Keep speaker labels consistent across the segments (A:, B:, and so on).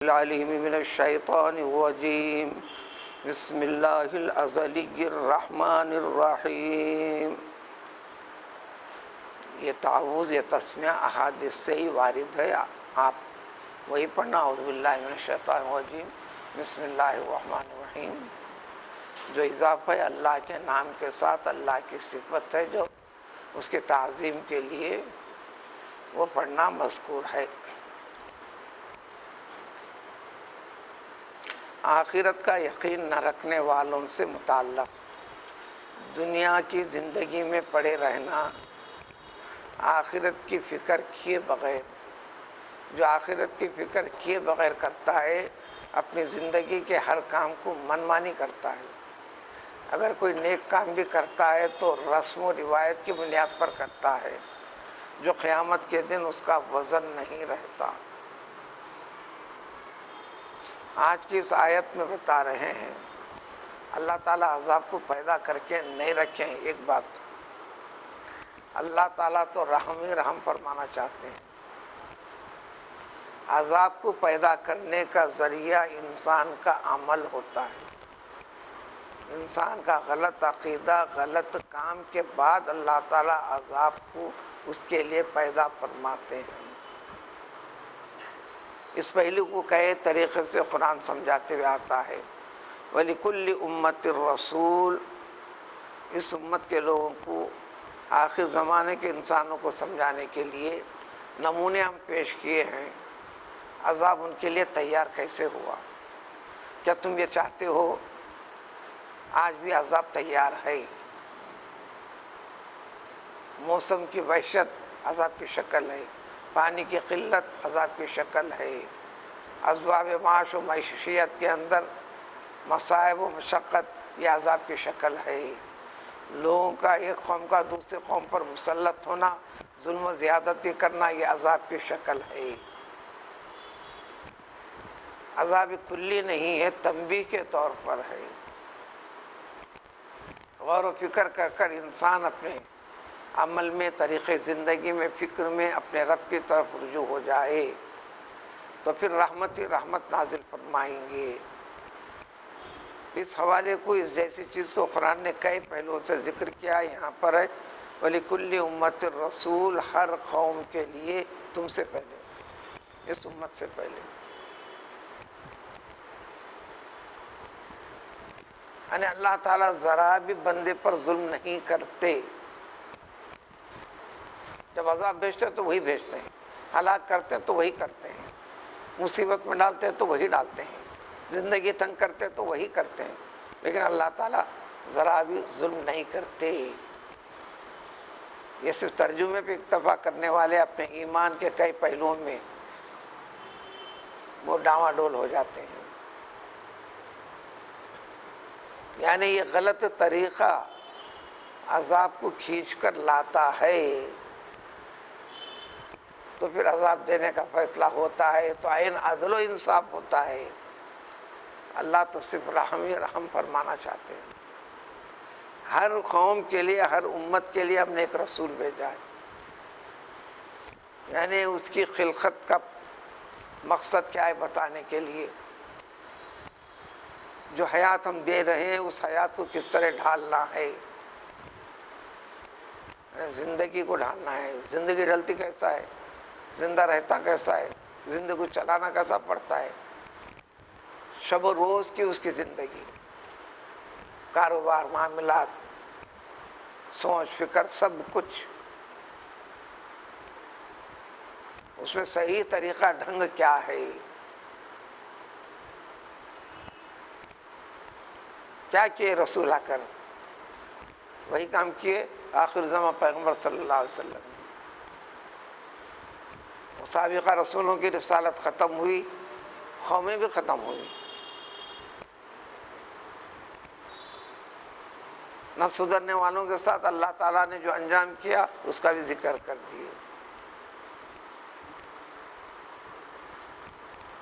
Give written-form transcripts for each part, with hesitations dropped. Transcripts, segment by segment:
A: العلیم من الشیطان الرجیم بسم اللہ الازلی الرحمن الرحیم۔ یہ تعوذ یہ تسمیہ احادیث سے ہی وارد ہے، آپ وہی پڑھنا، اعوذ باللہ من الشیطان الرجیم بسم اللہ الرحمن الرحیم۔ جو اضافہ ہے اللہ کے نام کے ساتھ، اللہ کی صفت ہے جو اس کی تعظیم کے لیے وہ پڑھنا مذکور ہے۔ آخرت کا یقین نہ رکھنے والوں سے متعلق دنیا کی زندگی میں پڑے رہنا، آخرت کی فکر کیے بغیر، جو آخرت کی فکر کیے بغیر کرتا ہے اپنی زندگی کے ہر کام کو منمانی کرتا ہے۔ اگر کوئی نیک کام بھی کرتا ہے تو رسم و روایت کی بنیاد پر کرتا ہے، جو قیامت کے دن اس کا وزن نہیں رہتا۔ آج کی اس آیت میں بتا رہے ہیں اللہ تعالیٰ عذاب کو پیدا کر کے نہیں رکھیں۔ ایک بات، اللہ تعالیٰ تو رحم ہی رحم فرمانا چاہتے ہیں۔ عذاب کو پیدا کرنے کا ذریعہ انسان کا عمل ہوتا ہے، انسان کا غلط عقیدہ، غلط کام کے بعد اللہ تعالیٰ عذاب کو اس کے لیے پیدا فرماتے ہیں۔ اس پہلو کو کئی طریقے سے قرآن سمجھاتے ہوئے آتا ہے، وَلِكُلِّ أُمَّةٍ رَسُولٌ۔ اس امت کے لوگوں کو، آخر زمانے کے انسانوں کو سمجھانے کے لیے نمونے ہم پیش کیے ہیں۔ عذاب ان کے لیے تیار کیسے ہوا؟ کیا تم یہ چاہتے ہو؟ آج بھی عذاب تیار ہے۔ موسم کی وحشت عذاب کی شکل ہے، پانی کی قلت عذاب کی شکل ہے، اسباب معاش و معیشت کے اندر مصائب و مشقت یہ عذاب کی شکل ہے۔ لوگوں کا ایک قوم کا دوسرے قوم پر مسلط ہونا، ظلم و زیادتی کرنا، یہ عذاب کی شکل ہے۔ عذاب کلی نہیں ہے، تنبیہ کے طور پر ہے۔ غور و فکر کر کر انسان اپنے عمل میں، طریقے زندگی میں، فکر میں اپنے رب کی طرف رجوع ہو جائے تو پھر رحمت ہی رحمت نازل فرمائیں گے۔ اس حوالے کو، اس جیسی چیز کو قرآن نے کئی پہلوؤں سے ذکر کیا۔ یہاں پر ہے وَلِكُلِّ أُمَّةٍ رَسُولٌ، ہر قوم کے لیے، تم سے پہلے، اس امت سے پہلے، یعنی اللہ تعالیٰ ذرا بھی بندے پر ظلم نہیں کرتے۔ جب عذاب بھیجتے ہیں تو وہی بھیجتے ہیں، ہلاک کرتے ہیں تو وہی کرتے ہیں، مصیبت میں ڈالتے ہیں تو وہی ڈالتے ہیں، زندگی تنگ کرتے ہیں تو وہی کرتے ہیں، لیکن اللہ تعالیٰ ذرا بھی ظلم نہیں کرتے۔ یہ صرف ترجمے پہ اکتفا کرنے والے اپنے ایمان کے کئی پہلوؤں میں وہ ڈاواں ڈول ہو جاتے ہیں۔ یعنی یہ غلط طریقہ عذاب کو کھینچ کر لاتا ہے، تو پھر عذاب دینے کا فیصلہ ہوتا ہے تو عین عدل و انصاف ہوتا ہے۔ اللہ تو صرف رحم ہی رحم فرمانا چاہتے ہیں۔ ہر قوم کے لیے، ہر امت کے لیے ہم نے ایک رسول بھیجا ہے، یعنی اس کی خلقت کا مقصد کیا ہے بتانے کے لیے۔ جو حیات ہم دے رہے ہیں اس حیات کو کس طرح ڈھالنا ہے، زندگی کو ڈھالنا ہے۔ زندگی ڈھلتی کیسا ہے، زندہ رہتا کیسا ہے، زندگی کو چلانا کیسا پڑتا ہے، شب و روز کی اس کی زندگی، کاروبار، معاملات، سوچ فکر، سب کچھ اس میں صحیح طریقہ ڈھنگ کیا ہے، کیا کیے رسول آ کر، وہی کام کیے آخر زمان پیغمبر صلی اللہ علیہ وسلم۔ سابقہ رسولوں کی رسالت ختم ہوئی، قومیں بھی ختم ہوئی، نہ سدھرنے والوں کے ساتھ اللہ تعالیٰ نے جو انجام کیا اس کا بھی ذکر کر دیے۔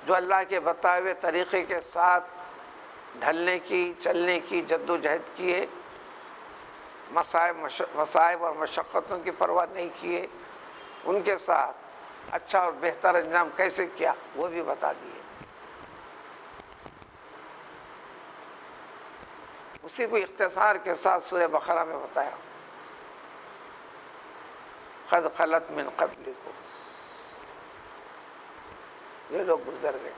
A: جو اللہ کے بتائے ہوئے طریقے کے ساتھ ڈھلنے کی، چلنے کی جد و جہد کیے، مصائب اور مشقتوں کی پرواہ نہیں کیے، ان کے ساتھ اچھا اور بہتر انجام کیسے کیا وہ بھی بتا دیے۔ اسی کو اختصار کے ساتھ سورہ بقرہ میں بتایا، قد خلت من قبلکم، یہ لوگ گزر گئے،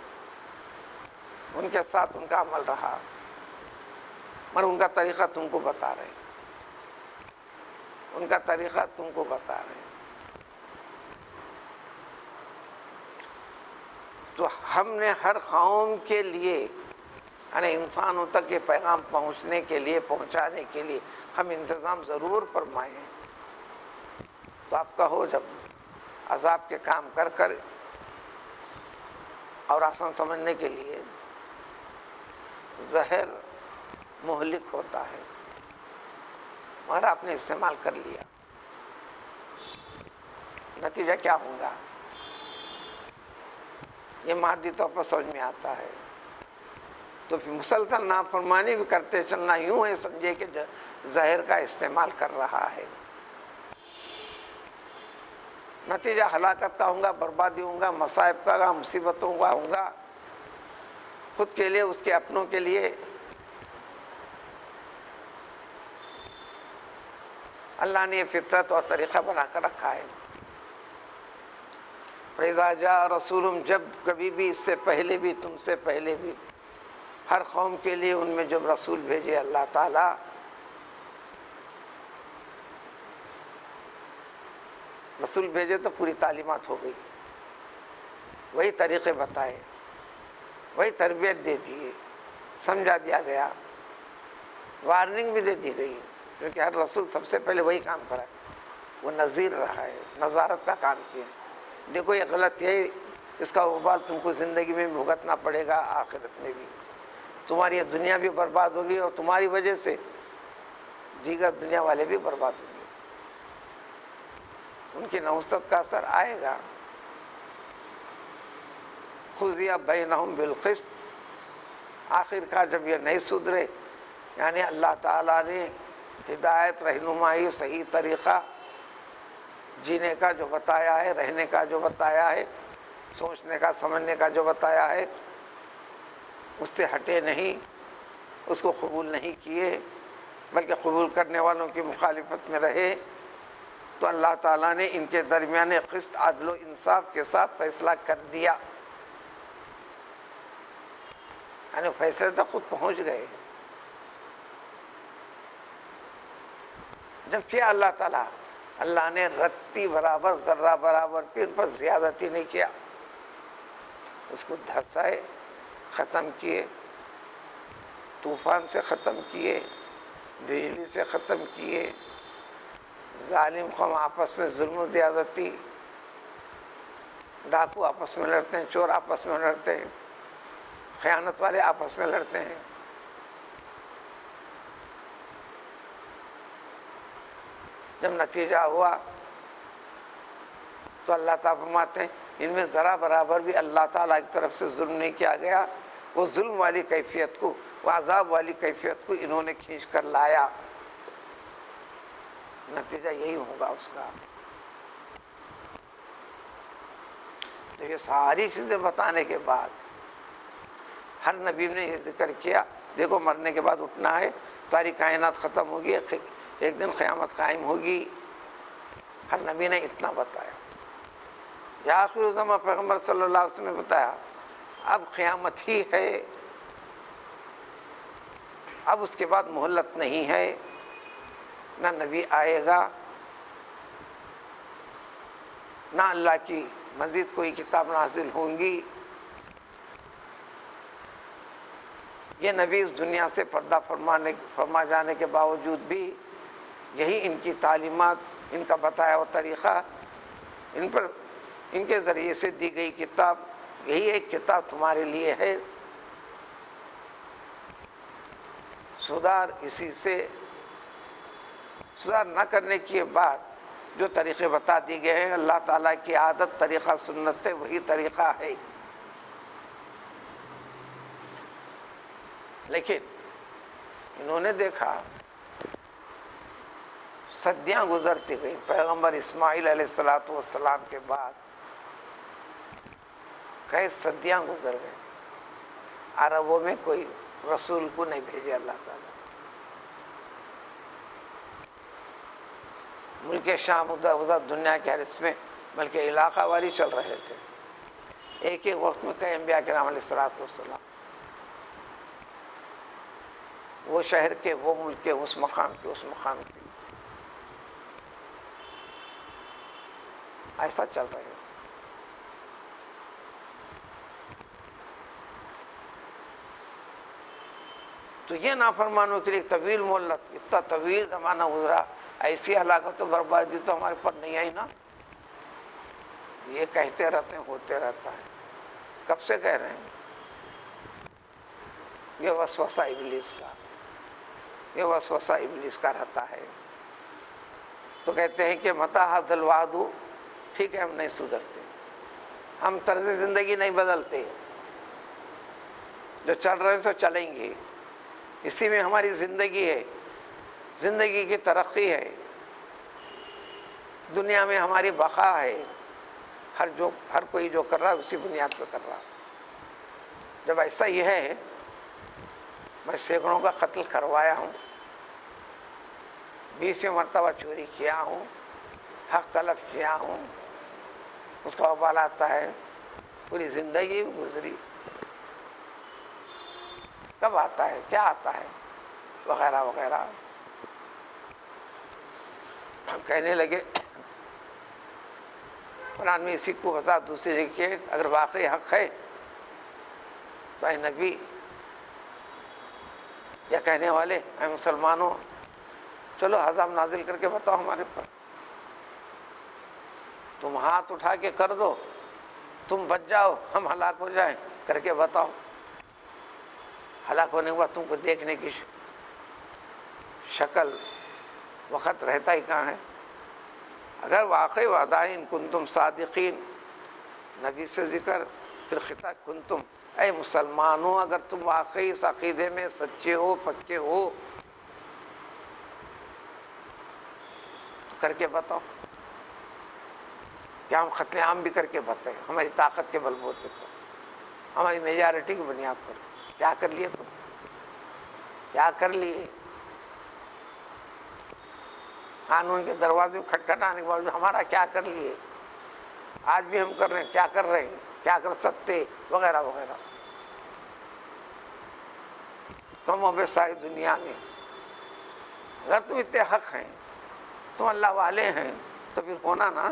A: ان کے ساتھ ان کا عمل رہا، مگر ان کا طریقہ تم کو بتا رہے ہیں، ان کا طریقہ تم کو بتا رہے ہیں۔ تو ہم نے ہر قوم کے لیے، یعنی انسانوں تک یہ پیغام پہنچنے کے لیے، پہنچانے کے لیے ہم انتظام ضرور فرمائے ہیں۔ تو آپ کا ہو جب عذاب کے کام کر کر اور آسان سمجھنے کے لیے، زہر مہلک ہوتا ہے، مگر آپ نے استعمال کر لیا، نتیجہ کیا ہوگا یہ مادی طور پر سمجھ میں آتا ہے۔ تو پھر مسلسل نافرمانی بھی کرتے چلنا، یوں ہے سمجھے کہ زہر کا استعمال کر رہا ہے، نتیجہ ہلاکت کا ہوں گا، بربادی ہوں گا، مصائب کا، مصیبتوں کا ہوں گا، خود کے لیے، اس کے اپنوں کے لیے۔ اللہ نے یہ فطرت اور طریقہ بنا کر رکھا ہے۔ فَإِذَا جَاءَ رَسُولٌ، جب کبھی بھی، اس سے پہلے بھی، تم سے پہلے بھی، ہر قوم کے لیے ان میں جب رسول بھیجے اللہ تعالیٰ، رسول بھیجے تو پوری تعلیمات ہو گئی، وہی طریقے بتائے، وہی تربیت دے دی، سمجھا دیا گیا، وارننگ بھی دے دی گئی، کیونکہ ہر رسول سب سے پہلے وہی کام کرا ہے، وہ نذیر رہا ہے، نظارت کا کام کیا۔ دیکھو یہ غلط ہے، اس کا وبال تم کو زندگی میں بھگتنا پڑے گا، آخرت میں بھی تمہاری یہ دنیا بھی برباد ہوگی، اور تمہاری وجہ سے دیگر دنیا والے بھی برباد ہوں گے، ان کی نحوست کا اثر آئے گا۔ قضی بینہم بالقسط، آخر کار جب یہ نہیں سدھرے، یعنی اللہ تعالیٰ نے ہدایت، رہنمائی، صحیح طریقہ جینے کا جو بتایا ہے، رہنے کا جو بتایا ہے، سوچنے کا، سمجھنے کا جو بتایا ہے، اس سے ہٹے نہیں، اس کو قبول نہیں کیے، بلکہ قبول کرنے والوں کی مخالفت میں رہے، تو اللہ تعالیٰ نے ان کے درمیان قسط، عدل و انصاف کے ساتھ فیصلہ کر دیا، یعنی فیصلے تک خود پہنچ گئے۔ جب کیا اللہ نے رتی برابر، ذرہ برابر بھی ان پر زیادتی نہیں کیا، اس کو دھسائے، ختم کیے، طوفان سے ختم کیے، بجلی سے ختم کیے، ظالم قوم آپس میں ظلم و زیادتی، ڈاکو آپس میں لڑتے ہیں، چور آپس میں لڑتے ہیں، خیانت والے آپس میں لڑتے ہیں، جب نتیجہ ہوا تو اللہ تعالیٰ فرماتے ہیں ان میں ذرا برابر بھی اللہ تعالیٰ کی طرف سے ظلم نہیں کیا گیا، وہ ظلم والی کیفیت کو، وہ عذاب والی کیفیت کو انہوں نے کھینچ کر لایا، نتیجہ یہی ہوگا اس کا۔ تو یہ ساری چیزیں بتانے کے بعد ہر نبی نے یہ ذکر کیا، دیکھو مرنے کے بعد اٹھنا ہے، ساری کائنات ختم ہوگی، ایک دن قیامت قائم ہوگی، ہر نبی نے اتنا بتایا۔ یا آخر الزمان پیغمبر صلی اللہ علیہ وسلم نے بتایا اب قیامت ہی ہے، اب اس کے بعد مہلت نہیں ہے، نہ نبی آئے گا، نہ اللہ کی مزید کوئی کتاب نازل ہوں گی۔ یہ نبی اس دنیا سے پردہ فرما جانے کے باوجود بھی یہی ان کی تعلیمات، ان کا بتایا ہوا طریقہ، ان کے ذریعے سے دی گئی کتاب، یہی ایک کتاب تمہارے لیے ہے، سدھار اسی سے، سدھار نہ کرنے کے بعد جو طریقے بتا دی گئے ہیں، اللہ تعالیٰ کی عادت، طریقہ، سنت ہے، وہی طریقہ ہے۔ لیکن انہوں نے دیکھا صدیاں گزرتی گئیں، پیغمبر اسماعیل علیہ السلام کے بعد کئی صدیاں گزر گئے، عربوں میں کوئی رسول کو نہیں بھیجے اللہ تعالیٰ، ملک شام ادھر ادھر دنیا کے ہر اس میں بلکہ علاقہ واری چل رہے تھے. ایک ایک وقت میں کئی انبیاء کرام علیہ الصلوۃ والسلام وہ شہر کے، وہ ملک کے، اس مقام کے، اس مقام کے، ایسا چل رہے تھے. تو یہ نافرمانوں کے لیے طویل مہلت، اتنا طویل زمانہ گزرا، ایسی ہلاکت و بربادی تو ہمارے پر نہیں آئی نا. یہ کہتے رہتے ہیں، ہوتے رہتا ہے. کب سے کہہ رہے ہیں؟ یہ وسوسہ ابلیس کا، یہ وسوسہ ابلیس کا رہتا ہے. تو کہتے ہیں کہ متی ھذا الوعد، ٹھیک ہے ہم نہیں سدھرتے، ہم طرز زندگی نہیں بدلتے، جو چل رہے ہیں سو چلیں گے، اسی میں ہماری زندگی ہے، زندگی کی ترقی ہے، دنیا میں ہماری بقا ہے. ہر کوئی جو کر رہا ہے اسی بنیاد پہ کر رہا. جب ایسا یہ ہے، میں سینکڑوں کا قتل کروایا ہوں، 20 مرتبہ چوری کیا ہوں، حق طلب کیا ہوں، اس کا وبال آتا ہے، پوری زندگی گزری، کب آتا ہے، کیا آتا ہے، وغیرہ وغیرہ کہنے لگے. قرآن میں اسی کو وضاحت دوسری جگہ کہ اگر واقعی حق ہے تو اے نبی یا کہنے والے، اے مسلمانوں، چلو عذاب نازل کر کے بتاؤ ہمارے پر. تم ہاتھ اٹھا کے کر دو، تم بچ جاؤ، ہم ہلاک ہو جائیں، کر کے بتاؤ. ہلاک ہونے کے بعد تم کو دیکھنے کی شکل وقت رہتا ہی کہاں ہے. اگر واقعی وعدہ ہے، ان کنتم صادقین، نبی سے ذکر، پھر خطاب کنتم، اے مسلمانوں اگر تم واقعی اس عقیدے میں سچے ہو، پکے ہو، تو کر کے بتاؤ. کیا ہم قتل عام بھی کر کے بتائیں، ہماری طاقت کے بل بوتے پر، ہماری میجارٹی کی بنیاد پر. کیا کر لیے تم، کیا کر لیے؟ قانون کے دروازے کھٹکھٹانے کے باوجود ہمارا کیا کر لیے؟ آج بھی ہم کر رہے ہیں، کیا کر رہے ہیں، کیا کر سکتے، وغیرہ وغیرہ. کم و بیش ساری دنیا میں اگر تم اتنے حق ہیں، تم اللہ والے ہیں، تو پھر ہونا نا.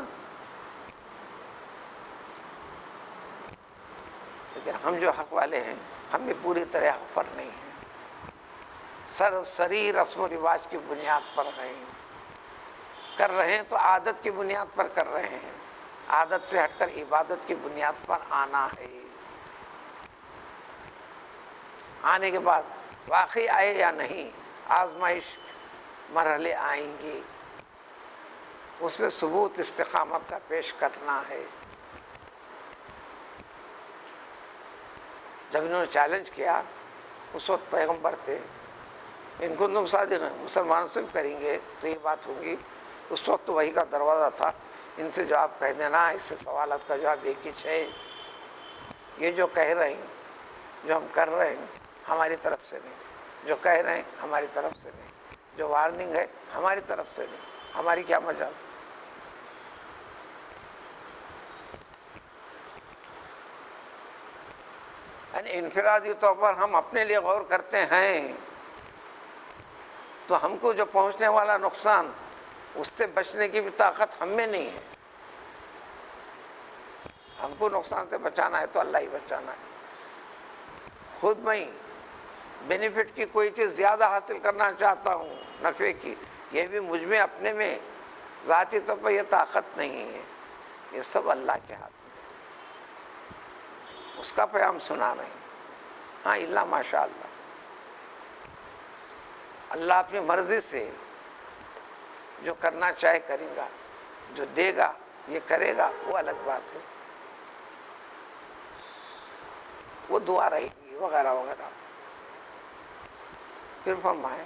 A: لیکن ہم جو حق والے ہیں، ہم بھی پوری طرح حق پر نہیں ہیں، سری رسم و رواج کی بنیاد پر ہیں. کر رہے ہیں تو عادت کی بنیاد پر کر رہے ہیں، عادت سے ہٹ کر عبادت کی بنیاد پر آنا ہے. آنے کے بعد واقعی آئے یا نہیں، آزمائش مرحلے آئیں گے، اس میں ثبوت استقامت کا پیش کرنا ہے. جب انہوں نے چیلنج کیا، اس وقت پیغمبر تھے، ان کو تم صادق ہیں، مسلمانوں سے بھی کریں گے تو یہ بات ہوگی. اس وقت تو وہی کا دروازہ تھا، ان سے جواب کہہ دینا، اس سے سوالات کا جواب ایک ہی ہے. یہ جو کہہ رہے ہیں، جو ہم کر رہے ہیں، ہماری طرف سے نہیں. جو کہہ رہے ہیں ہماری طرف سے نہیں، جو وارننگ ہے ہماری طرف سے نہیں. ہماری کیا مجال؟ یعنی انفرادی طور پر ہم اپنے لیے غور کرتے ہیں تو ہم کو جو پہنچنے والا نقصان، اس سے بچنے کی بھی طاقت ہم میں نہیں ہے. ہم کو نقصان سے بچانا ہے تو اللہ ہی بچانا ہے. خود میں بینیفٹ کی کوئی چیز زیادہ حاصل کرنا چاہتا ہوں، نفع کی، یہ بھی مجھ میں اپنے میں ذاتی طور پر یہ طاقت نہیں ہے. یہ سب اللہ کے ہاتھ میں، اس کا پیغام سنا رہے ہیں. ہاں اللہ ماشاء اللہ، اللہ اپنی مرضی سے جو کرنا چاہے کرے گا، جو دے گا یہ کرے گا، وہ الگ بات ہے، وہ دعا رہے گی وغیرہ وغیرہ. پھر فرمائے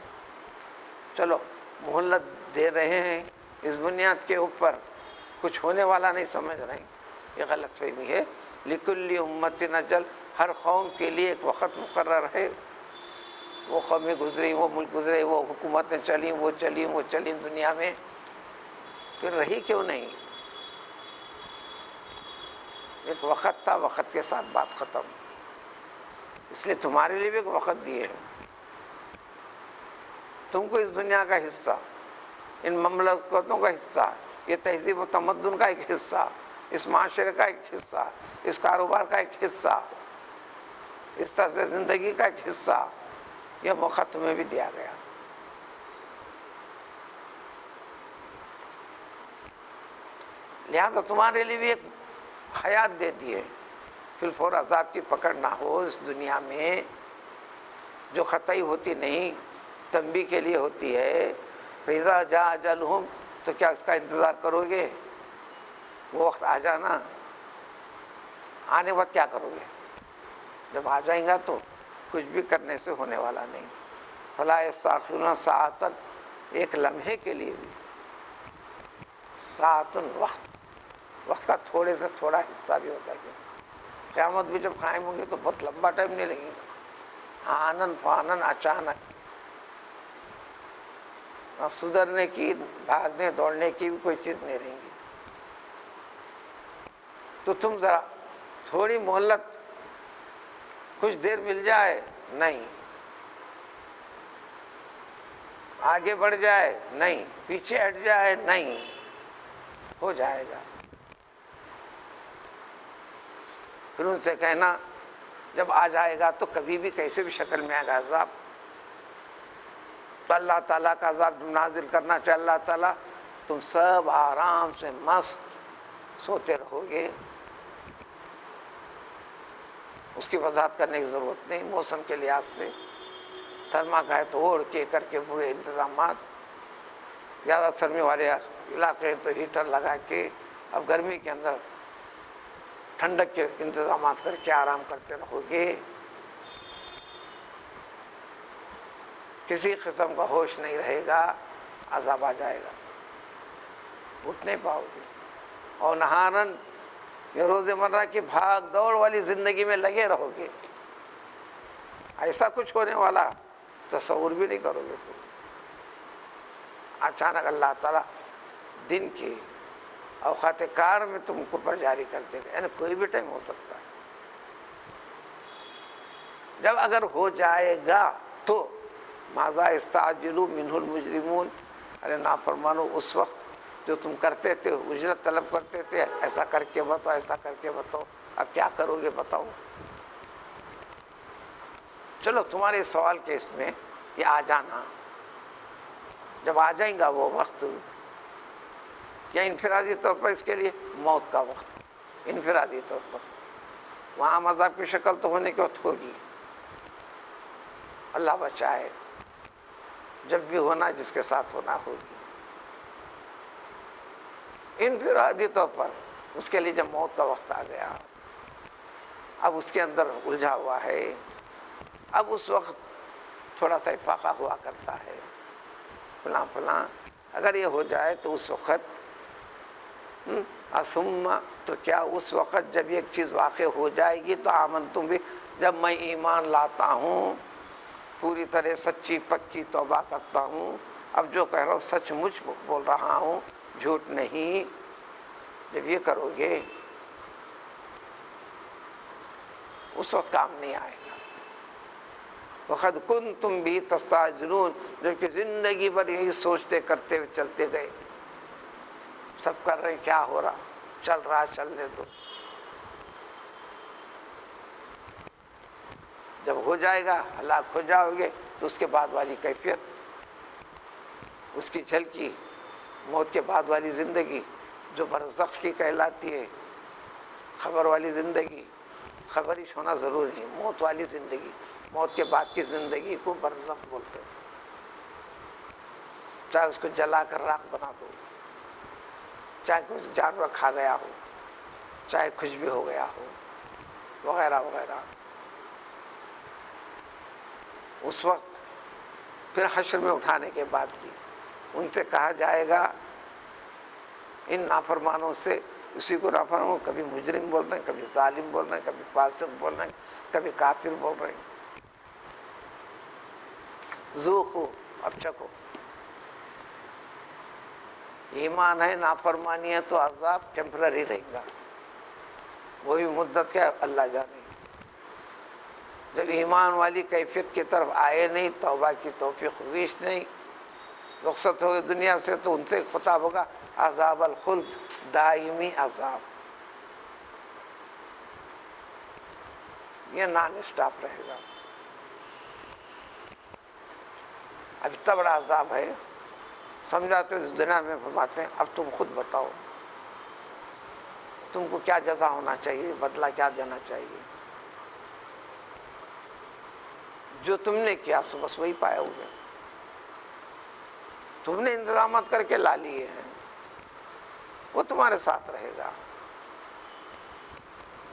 A: چلو مہلت دے رہے ہیں، اس بنیاد کے اوپر کچھ ہونے والا نہیں سمجھ رہے ہیں، یہ غلط فہمی ہے. لکل امت اجل، ہر قوم کے لیے ایک وقت مقرر ہے. وہ قومیں گزری، وہ ملک گزرے، وہ حکومتیں چلیں، وہ چلیں دنیا میں. پھر رہی کیوں نہیں؟ ایک وقت تھا، وقت کے ساتھ بات ختم، اس لیے تمہارے لیے بھی ایک وقت دیے ہیں، تم کو اس دنیا کا حصہ، ان مملکتوں کا حصہ، یہ تہذیب و تمدن کا ایک حصہ، اس معاشرے کا ایک حصہ، اس کاروبار کا ایک حصہ، اس طرح سے زندگی کا ایک حصہ، یہ موقع تمہیں بھی دیا گیا۔ لہذا تمہارے لیے بھی ایک حیات دے دی ہے، فی الفور عذاب کی پکڑ نہ ہو اس دنیا میں، جو خطائی ہوتی نہیں، تنبیہ کے لیے ہوتی ہے۔ فَإِذَا جَاءَ أَجَلُهُمْ، تو کیا اس کا انتظار کرو گے؟ وہ وقت آ جانا، آنے وقت کیا کرو گے؟ جب آ جائیں گا تو کچھ بھی کرنے سے ہونے والا نہیں۔ فَلَا يَسْتَأْخِرُونَ سَاعَةً، ایک لمحے کے لیے بھی، ساعتن وقت کا تھوڑے سے تھوڑا حصہ بھی ہوتا ہے۔ قیامت بھی جب قائم ہوگی تو بہت لمبا ٹائم نہیں لگے گا، آنن فانن، اچانک، اور سدھرنے کی، بھاگنے دوڑنے کی بھی کوئی چیز نہیں رہیں گی۔ تو تم ذرا تھوڑی مہلت، کچھ دیر مل جائے، نہیں، آگے بڑھ جائے، نہیں، پیچھے ہٹ جائے، نہیں، ہو جائے گا۔ پھر ان سے کہنا جب آ جائے گا تو کبھی بھی کیسے بھی شکل میں آئے گا عذاب، تو اللہ تعالیٰ کا عذاب جب نازل کرنا چاہے اللہ تعالیٰ، تم سب آرام سے مست سوتے رہو گے، اس کی وضاحت کرنے کی ضرورت نہیں۔ موسم کے لحاظ سے سرما کا ہے تو اوڑھ کے کر کے پورے انتظامات، زیادہ سرمی والے علاقے تو ہیٹر لگا کے، اب گرمی کے اندر ٹھنڈک کے انتظامات کر کے آرام کرتے رہو گے، کسی قسم کا ہوش نہیں رہے گا، عذاب آ جائے گا، اٹھ نہیں پاؤ گے۔ اور نہارن، یہ روز مرہ کی بھاگ دوڑ والی زندگی میں لگے رہو گے، ایسا کچھ ہونے والا تصور بھی نہیں کرو گے تم۔ اچانک اللہ تعالیٰ دن کی اوقات کار میں تم کو پر جاری کر دے گا، یعنی کوئی بھی ٹائم ہو سکتا ہے۔ جب اگر ہو جائے گا تو ماذا استعجلوا منہ المجرمون، ارے نافرمانو، اس وقت جو تم کرتے تھے، اجرت طلب کرتے تھے، ایسا کر کے بتاؤ، ایسا کر کے بتاؤ، اب کیا کرو گے بتاؤ؟ چلو تمہارے سوال کے اس میں یہ آ جانا، جب آ جائیں گا وہ وقت، یا انفرادی طور پر اس کے لیے موت کا وقت، انفرادی طور پر وہاں عذاب کی شکل تو ہونے کے وقت ہوگی، اللہ بچائے، جب بھی ہونا جس کے ساتھ ہونا ہوگی۔ انفرادی طور پر اس کے لیے جب موت کا وقت آ گیا، اب اس کے اندر الجھا ہوا ہے، اب اس وقت تھوڑا سا افاقہ ہوا کرتا ہے، فلاں فلاں، اگر یہ ہو جائے تو اس وقت ثم، تو کیا اس وقت جب ایک چیز واقع ہو جائے گی تو آمنتم بھی، جب میں ایمان لاتا ہوں، پوری طرح سچی پکی توبہ کرتا ہوں، اب جو کہہ رہا ہوں سچ مچ بول رہا ہوں، جھوٹ نہیں، جب یہ کرو گے اس وقت کام نہیں آئے گا۔ وَقَدْ كُنْتُمْ بِهِ تَسْتَعْجِلُونَ، جبکہ زندگی بھر یہی سوچتے کرتے ہوئے چلتے گئے، سب کر رہے ہیں، کیا ہو رہا، چل رہا، چلنے دو، جب ہو جائے گا، ہلاک ہو جاؤ گے، تو اس کے بعد والی کیفیت، اس کی جھلکی، موت کے بعد والی زندگی جو برزخ کی کہلاتی ہے، خبر والی زندگی، خبرش ہونا ضروری نہیں، موت والی زندگی، موت کے بعد کی زندگی کو برزخ بولتے ہیں، چاہے اس کو جلا کر راکھ بنا دو، چاہے کوئی جانور کھا گیا ہو، چاہے کچھ بھی ہو گیا ہو، وغیرہ وغیرہ، اس وقت پھر حشر میں اٹھانے کے بعد بھی ان سے کہا جائے گا، ان نافرمانوں سے، اسی کو نافرمان، کبھی مجرم بول رہے ہیں، کبھی ظالم بول رہے ہیں، کبھی فاسق بول رہے ہیں، کبھی کافر بول رہے ہیں، ذوقوا، اب چکھو، ایمان ہے نافرمانی ہے تو عذاب ٹیمپرری رہے گا، وہ بھی مدت کیا اللہ جانے۔ جب ایمان والی کیفیت کی طرف آئے نہیں، توبہ کی توفیق ہوئیش نہیں، رخصت ہوئے دنیا سے، تو ان سے خطاب ہوگا عذاب الخلد، دائمی عذاب، یہ نان اسٹاپ رہے گا۔ اب اتنا بڑا عذاب ہے، سمجھاتے ہیں دنیا میں، فرماتے ہیں اب تم خود بتاؤ تم کو کیا جزا ہونا چاہیے، بدلہ کیا دینا چاہیے۔ جو تم نے کیا سو بس وہی پائے ہوئے، تم نے انتظامات کر کے لا لیے ہیں، وہ تمہارے ساتھ رہے گا۔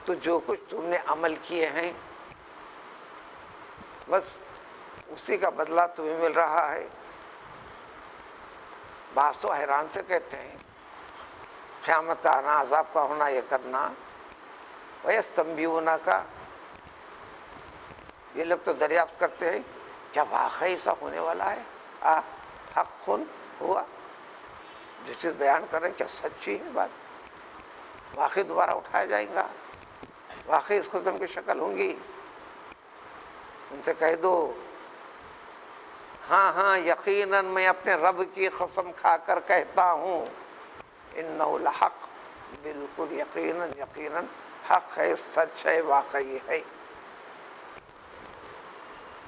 A: تو جو کچھ تم نے عمل کیے ہیں بس اسی کا بدلہ تمہیں مل رہا ہے۔ بعض تو حیران سے کہتے ہیں قیامت کا آنا، عذاب کا ہونا، یہ کرنا، وَيَسْتَنْبِئُونَكَ کا یہ لوگ تو دریافت کرتے ہیں کیا واقعی ایسا ہونے والا ہے؟ حق ہوا، جو چیز بیان کر رہے ہیں کیا سچی ہے بات؟ واقعی دوبارہ اٹھایا جائے گا؟ واقعی اس قسم کی شکل ہوں گی؟ ان سے کہہ دو ہاں یقیناً میں اپنے رب کی قسم کھا کر کہتا ہوں، انہ لحق، بالکل یقیناً حق ہے، سچ ہے، واقعی ہے۔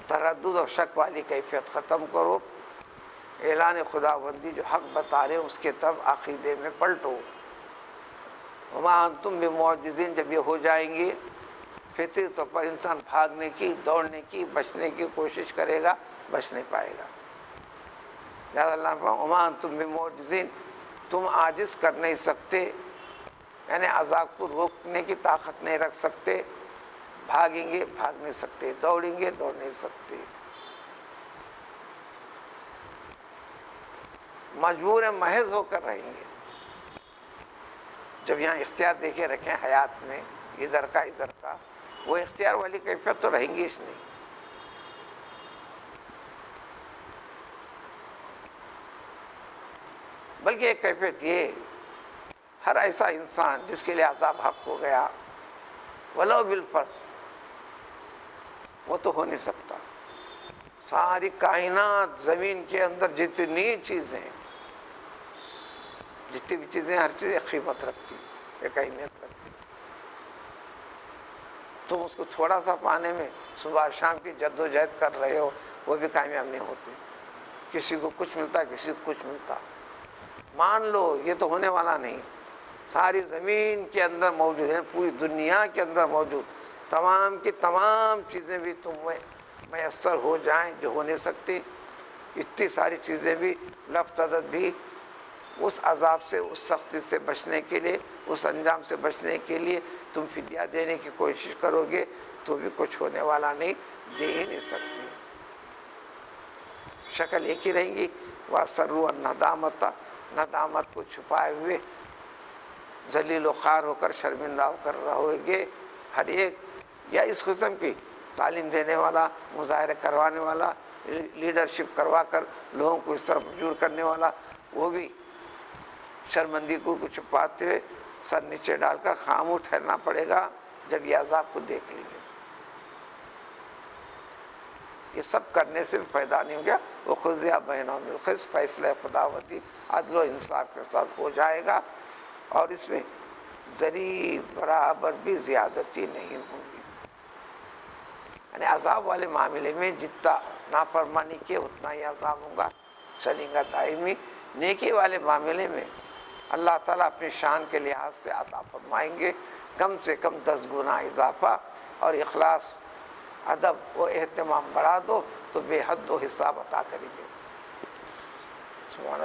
A: تردد اور شک والی کیفیت ختم کرو، اعلان خداوندی جو حق بتا رہے ہیں اس کے طرف عقیدے میں پلٹو۔ وما انتم بمعجزین، جب یہ ہو جائیں گے فطری طور پر انسان بھاگنے کی، دوڑنے کی، بچنے کی کوشش کرے گا، بچ نہیں پائے گا۔ لہٰذا اللہ نے کہا وما انتم بمعجزین، تم عاجز کر نہیں سکتے، یعنی عذاب کو روکنے کی طاقت نہیں رکھ سکتے۔ بھاگیں گے بھاگ نہیں سکتے، دوڑیں گے دوڑ نہیں سکتے، مجبور محض ہو کر رہیں گے۔ جب یہاں اختیار دیکھے رکھیں حیات میں، ادھر کا ادھر کا، وہ اختیار والی کیفیت تو رہیں گی اس نہیں۔ بلکہ ایک کیفیت یہ، ہر ایسا انسان جس کے لیے عذاب حق ہو گیا ولو بالفرض، وہ تو ہو نہیں سکتا۔ ساری کائنات، زمین کے اندر جتنی چیزیں، جتنی بھی چیزیں، ہر چیز ایک قیمت رکھتی، ایک اہمیت رکھتی۔ تم اس کو تھوڑا سا پانے میں صبح شام کی جد و جہد کر رہے ہو، وہ بھی کامیاب نہیں ہوتی۔ کسی کو کچھ ملتا، کسی کو کچھ ملتا۔ مان لو یہ تو ہونے والا نہیں، ساری زمین کے اندر موجود ہے، پوری دنیا کے اندر موجود تمام کی تمام چیزیں بھی تم میسر ہو جائیں جو ہو نہیں سکتی، اتنی ساری چیزیں بھی لفظ عدد بھی، اس عذاب سے، اس سختی سے بچنے کے لیے، اس انجام سے بچنے کے لیے تم فدیہ دینے کی کوشش کرو گے تو بھی کچھ ہونے والا نہیں، دے ہی نہیں سکتی۔ شکل ایک ہی رہیں گی، وَأَسَرُّوا النَّدَامَةَ، ندامت کو چھپائے ہوئے ذلیل و خوار ہو کر، شرمندہ ہو کر رہو گے۔ ہر ایک یا اس قسم کی تعلیم دینے والا، مظاہرے کروانے والا، لیڈرشپ کروا کر لوگوں کو اس طرف مجبور کرنے والا، وہ بھی شرمندگی کو چھپاتے ہوئے سر نیچے ڈال کر خاموش ٹھہرنا پڑے گا جب یہ عذاب کو دیکھ لیں گے۔ یہ سب کرنے سے فائدہ نہیں ہو گیا، وہ خزیہ بینہم بالقسط، فیصلہ خداوندی عدل و انصاف کے ساتھ ہو جائے گا، اور اس میں ذری برابر بھی زیادتی نہیں ہوگی۔ یعنی عذاب والے معاملے میں جتنا نافرمانی کے اتنا ہی عذاب ہوگا، چلیں گا دائمی۔ نیکی والے معاملے میں اللہ تعالیٰ اپنی شان کے لحاظ سے عطا فرمائیں گے، کم سے کم 10 گنا اضافہ، اور اخلاص، ادب و اہتمام بڑھا دو تو بے حد و حساب عطا کریں گے۔ سبحان